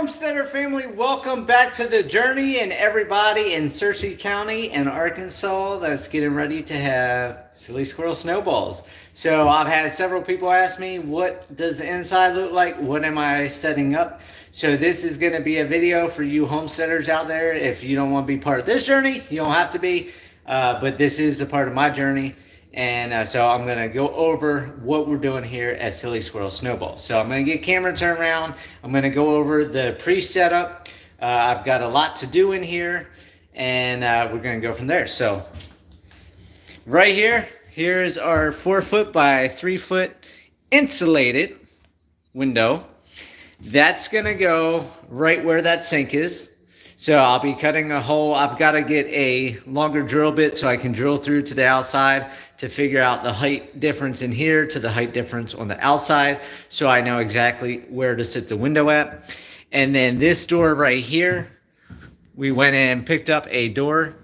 Homesteader family, welcome back to the journey, and everybody in Searcy County and Arkansas that's getting ready to have silly squirrel snowballs. So I've had several people ask me, what does the inside look like? What am I setting up? So this is going to be a video for you homesteaders out there. If you don't want to be part of this journey, you don't have to be, but this is a part of my journey. And so I'm going to go over what we're doing here at Silly Squirrel Snowballs. So I'm going to get camera turned around. I'm going to go over the pre-setup. I've got a lot to do in here, and we're going to go from there. So right here is our 4-foot by 3-foot insulated window. That's going to go right where that sink is. So I'll be cutting a hole. I've got to get a longer drill bit so I can drill through to the outside to figure out the height difference in here to the height difference on the outside, so I know exactly where to sit the window at. And then this door right here, we went in and picked up a door.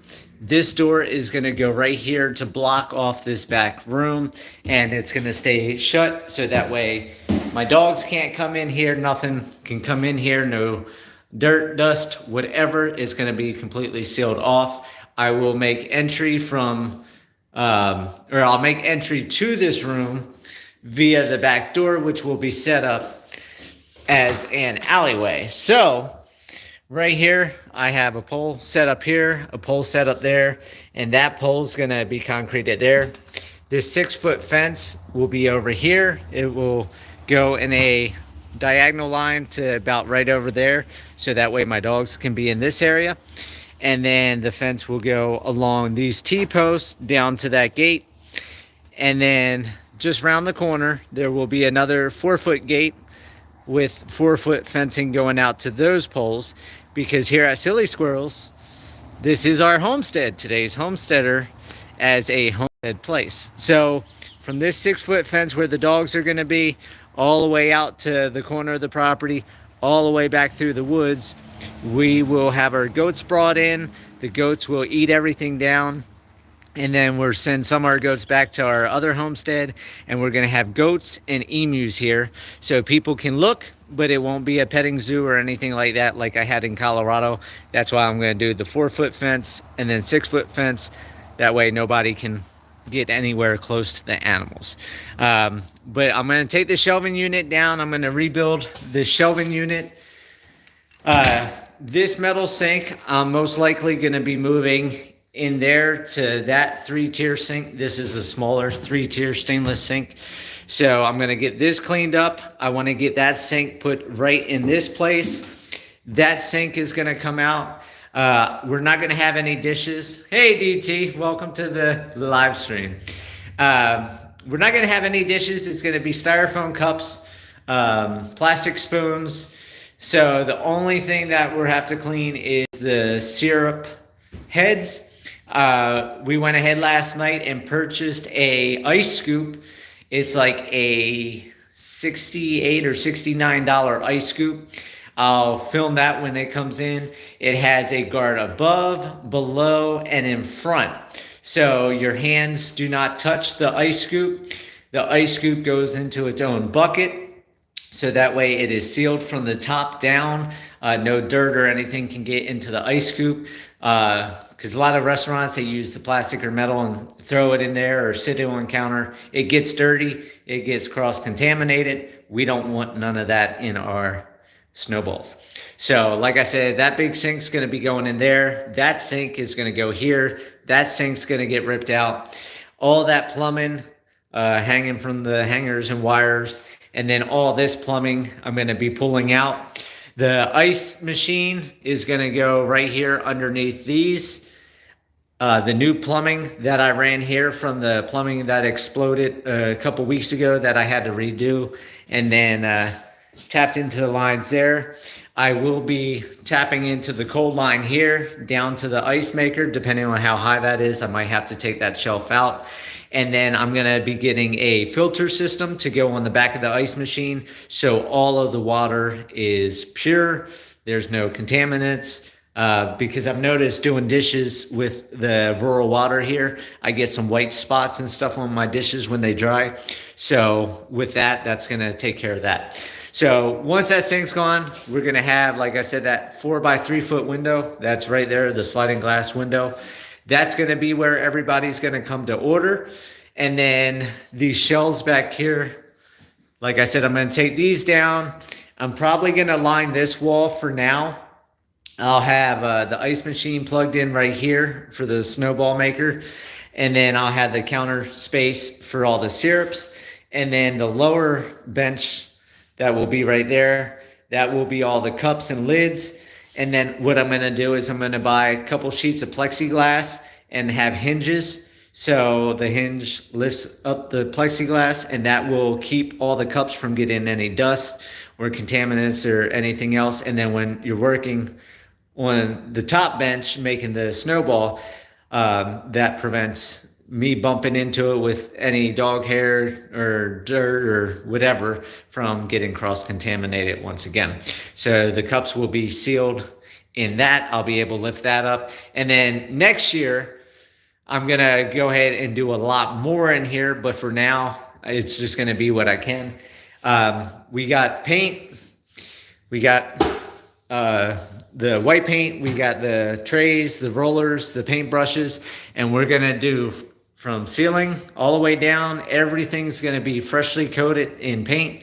This door is going to go right here to block off this back room, and it's going to stay shut so that way my dogs can't come in here, nothing can come in here, no dirt, dust, whatever is going to be completely sealed off. I will make entry from, I'll make entry to this room via the back door, which will be set up as an alleyway. So right here, I have a pole set up here, a pole set up there, and that pole is going to be concreted there. This 6-foot fence will be over here. It will go in a diagonal line to about right over there, so that way my dogs can be in this area. And then the fence will go along these T-posts down to that gate, and then just round the corner there will be another 4-foot gate with 4-foot fencing going out to those poles, because here at Silly Squirrels, this is our homestead, today's homesteader, as a homestead place. So from this 6-foot fence where the dogs are going to be, all the way out to the corner of the property, all the way back through the woods, we will have our goats brought in. The goats will eat everything down, and then we'll send some of our goats back to our other homestead, and we're going to have goats and emus here so people can look, but it won't be a petting zoo or anything like that like I had in Colorado. That's why I'm going to do the 4-foot fence and then 6-foot fence. That way nobody can get anywhere close to the animals. But I'm going to take the shelving unit down. I'm going to rebuild the shelving unit. This metal sink, I'm most likely going to be moving in there to that 3-tier sink. This is a smaller 3-tier stainless sink. So I'm going to get this cleaned up. I want to get that sink put right in this place. That sink is going to come out. We're not going to have any dishes. Hey, DT, welcome to the live stream. We're not going to have any dishes. It's going to be styrofoam cups, plastic spoons. So the only thing that we'll have to clean is the syrup heads. We went ahead last night and purchased a ice scoop. It's like a $68 or $69 ice scoop. I'll film that when it comes in. It has a guard above, below, and in front. So your hands do not touch the ice scoop. The ice scoop goes into its own bucket. So that way it is sealed from the top down. No dirt or anything can get into the ice scoop. Because a lot of restaurants, they use the plastic or metal and throw it in there or sit it on the counter. It gets dirty. It gets cross-contaminated. We don't want none of that in our snowballs. So like I said, that big sink's going to be going in there. That sink is going to go here. That sink's going to get ripped out. All that plumbing hanging from the hangers and wires, and then all this plumbing I'm going to be pulling out. The ice machine is going to go right here underneath these. The new plumbing that I ran here from the plumbing that exploded a couple weeks ago that I had to redo, and then tapped into the lines there. I will be tapping into the cold line here down to the ice maker. Depending on how high that is, I might have to take that shelf out. And then I'm going to be getting a filter system to go on the back of the ice machine, so all of the water is pure. There's no contaminants. Because I've noticed doing dishes with the rural water here, I get some white spots and stuff on my dishes when they dry. So with that, that's going to take care of that. So once that sink's gone, we're gonna have, like I said, that 4 by 3 foot window. That's right there, the sliding glass window. That's gonna be where everybody's gonna come to order. And then these shelves back here, like I said, I'm gonna take these down. I'm probably gonna line this wall for now. I'll have the ice machine plugged in right here for the snowball maker. And then I'll have the counter space for all the syrups. And then the lower bench that will be right there, that will be all the cups and lids. And then what I'm gonna do is I'm gonna buy a couple sheets of plexiglass and have hinges. So the hinge lifts up the plexiglass, and that will keep all the cups from getting any dust or contaminants or anything else. And then when you're working on the top bench making the snowball, that prevents me bumping into it with any dog hair or dirt or whatever from getting cross-contaminated once again. So the cups will be sealed in that. I'll be able to lift that up. And then next year, I'm gonna go ahead and do a lot more in here, but for now, it's just gonna be what I can. We got paint, we got the white paint, we got the trays, the rollers, the paint brushes, and we're gonna do from ceiling all the way down. Everything's gonna be freshly coated in paint,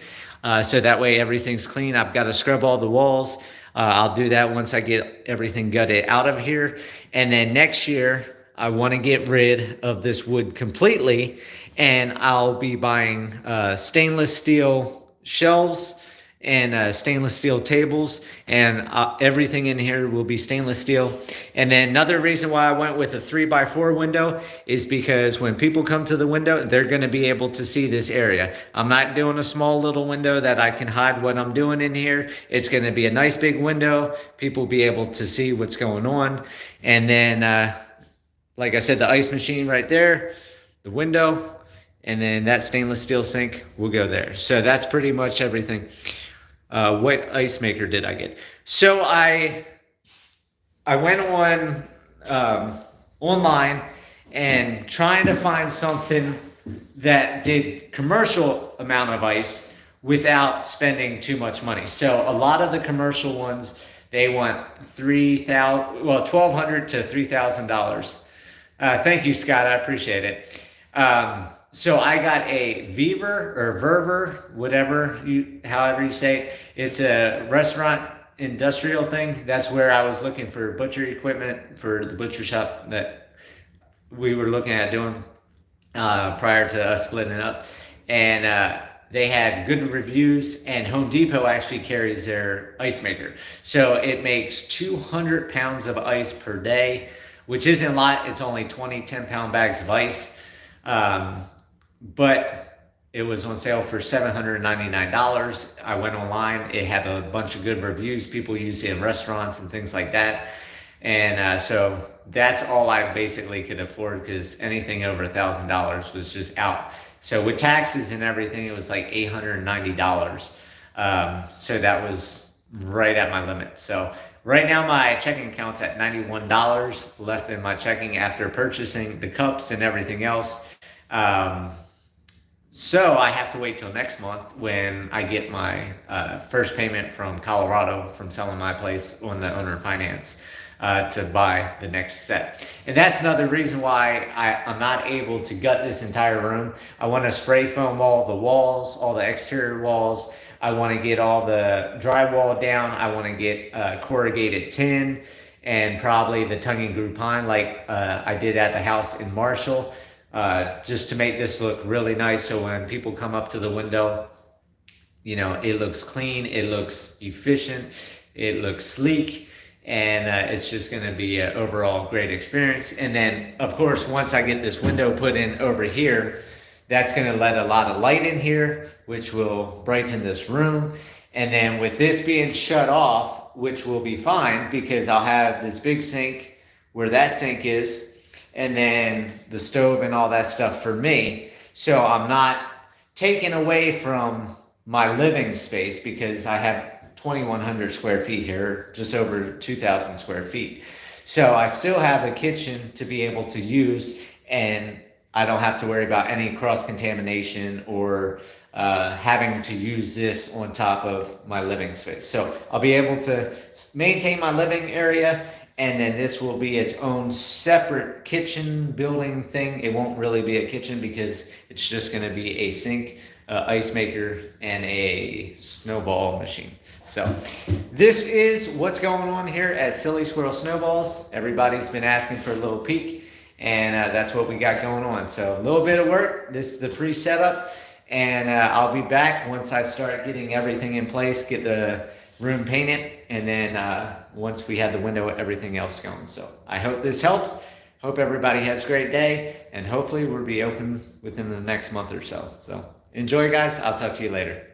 so that way everything's clean. I've got to scrub all the walls. I'll do that once I get everything gutted out of here. And then next year, I want to get rid of this wood completely, and I'll be buying stainless steel shelves and stainless steel tables, and everything in here will be stainless steel. And then another reason why I went with a 3x4 window is because when people come to the window, they're going to be able to see this area. I'm not doing a small little window that I can hide what I'm doing in here. It's going to be a nice big window. People will be able to see what's going on. And then like I said, the ice machine right there, the window, and then that stainless steel sink will go there. So that's pretty much everything. What ice maker did I get? So I went on online and trying to find something that did commercial amount of ice without spending too much money. So a lot of the commercial ones, they want $1,200 to $3,000. Thank you, Scott. I appreciate it. So I got a Viver or Verver, however you say it. It's a restaurant industrial thing. That's where I was looking for butcher equipment for the butcher shop that we were looking at doing prior to us splitting up. And they had good reviews, and Home Depot actually carries their ice maker. So it makes 200 pounds of ice per day, which isn't a lot. It's only 20 10-pound bags of ice. But it was on sale for $799. I went online. It had a bunch of good reviews. People use it in restaurants and things like that. And so that's all I basically could afford, because anything over $1,000 was just out. So with taxes and everything, it was like $890. So that was right at my limit. So right now my checking account's at $91 left in my checking after purchasing the cups and everything else. So I have to wait till next month when I get my first payment from Colorado from selling my place on the owner finance to buy the next set. And that's another reason why I'm not able to gut this entire room. I want to spray foam all the walls, all the exterior walls. I want to get all the drywall down. I want to get corrugated tin and probably the tongue and groove pine like I did at the house in Marshall. Just to make this look really nice, so when people come up to the window, you know, it looks clean, it looks efficient, it looks sleek, and it's just going to be an overall great experience. And then, of course, once I get this window put in over here, that's going to let a lot of light in here, which will brighten this room. And then with this being shut off, which will be fine because I'll have this big sink where that sink is, and then the stove and all that stuff for me. So I'm not taking away from my living space because I have 2,100 square feet here, just over 2,000 square feet. So I still have a kitchen to be able to use, and I don't have to worry about any cross-contamination or having to use this on top of my living space. So I'll be able to maintain my living area, and then this will be its own separate kitchen building thing. It won't really be a kitchen because it's just going to be a sink, ice maker, and a snowball machine. So this is what's going on here at Silly Squirrel Snowballs. Everybody's been asking for a little peek, and that's what we got going on. So a little bit of work. This is the pre-setup, and I'll be back once I start getting everything in place, get the room painted, and then once we have the window, everything else going. So I hope this helps. Hope everybody has a great day, and hopefully we'll be open within the next month or so. So enjoy, guys. I'll talk to you later.